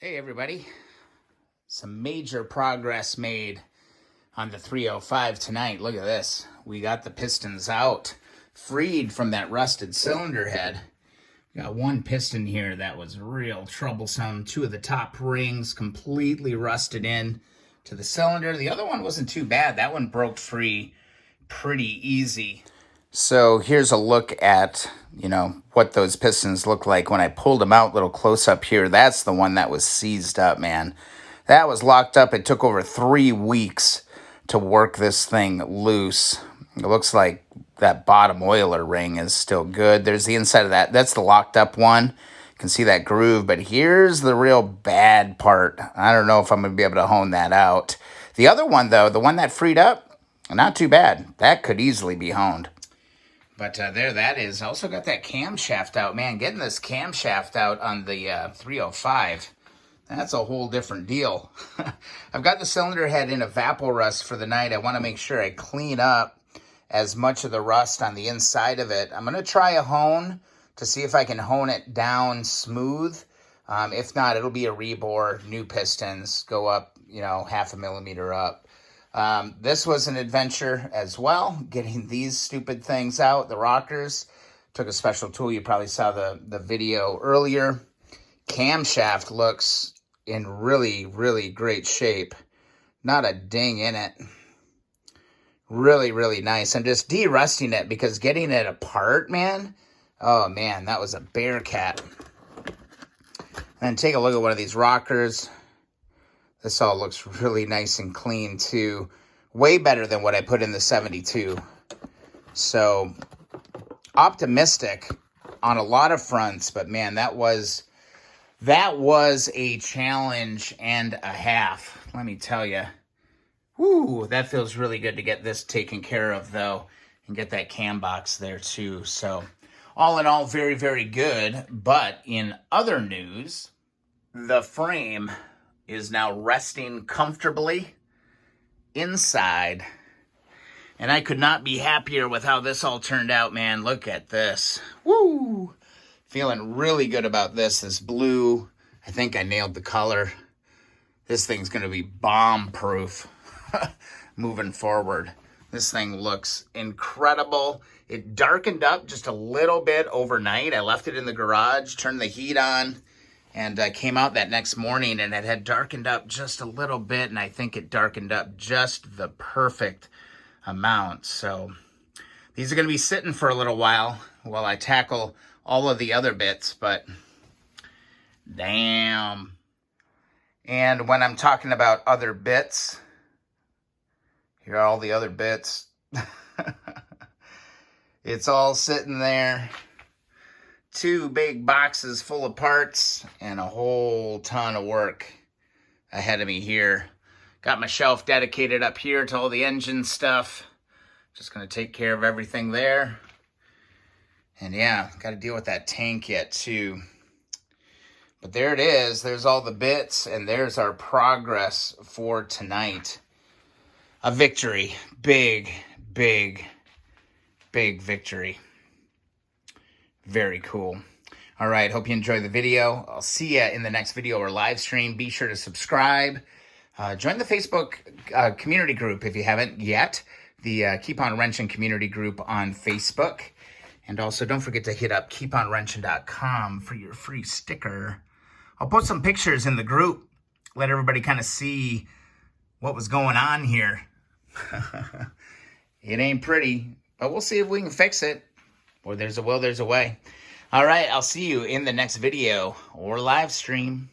Hey everybody, some major progress made on the 305 tonight. Look at this. We got the pistons out, freed from that rusted cylinder head. Got one piston here that was real troublesome. Two of the top rings completely rusted in to the cylinder. The other one wasn't too bad. That one broke free pretty easy. So here's a look at, what those pistons look like when I pulled them out. Little close up here. That's the one that was seized up, man. That was locked up. It took over 3 weeks to work this thing loose. It looks like that bottom oiler ring is still good. There's the inside of that. That's the locked up one. You can see that groove, but here's the real bad part. I don't know if I'm going to be able to hone that out. The other one, though, the one that freed up, not too bad. That could easily be honed. But there that is. Also got that camshaft out. Man, getting this camshaft out on the 305, that's a whole different deal. I've got the cylinder head in evaporust for the night. I want to make sure I clean up as much of the rust on the inside of it. I'm going to try a hone to see if I can hone it down smooth. If not, it'll be a rebore, new pistons, go up, 0.5 millimeter up. This was an adventure as well, getting these stupid things out, the rockers. Took a special tool. You probably saw the video earlier. Camshaft looks in really, really great shape. Not a ding in it. Really, really nice. I'm just de-rusting it because getting it apart, man, oh man, that was a bear cat. And take a look at one of these rockers. This all looks really nice and clean too. Way better than what I put in the 72. So optimistic on a lot of fronts, but man, that was a challenge and a half. Let me tell you. Woo, that feels really good to get this taken care of though, and get that cam box there too. So all in all, very, very good. But in other news, the frame is now resting comfortably inside. And I could not be happier with how this all turned out, man. Look at this. Woo! Feeling really good about this. This blue, I think I nailed the color. This thing's going to be bomb-proof moving forward. This thing looks incredible. It darkened up just a little bit overnight. I left it in the garage, turned the heat on, and I came out that next morning, and it had darkened up just a little bit, and I think it darkened up just the perfect amount. So these are going to be sitting for a little while I tackle all of the other bits, but damn. And when I'm talking about other bits, here are all the other bits. It's all sitting there. 2 big boxes full of parts and a whole ton of work ahead of me here. Got my shelf dedicated up here to all the engine stuff. Just going to take care of everything there. And yeah, got to deal with that tank yet too. But there it is. There's all the bits, and there's our progress for tonight. A victory. Big, big, big victory. Very cool. All right, hope you enjoyed the video. I'll see you in the next video or live stream. Be sure to subscribe. Join the Facebook community group if you haven't yet. The Keep On Wrenching community group on Facebook. And also, don't forget to hit up keeponwrenching.com for your free sticker. I'll put some pictures in the group. Let everybody kind of see what was going on here. It ain't pretty, but we'll see if we can fix it. Or there's a will, there's a way. All right, I'll see you in the next video or live stream.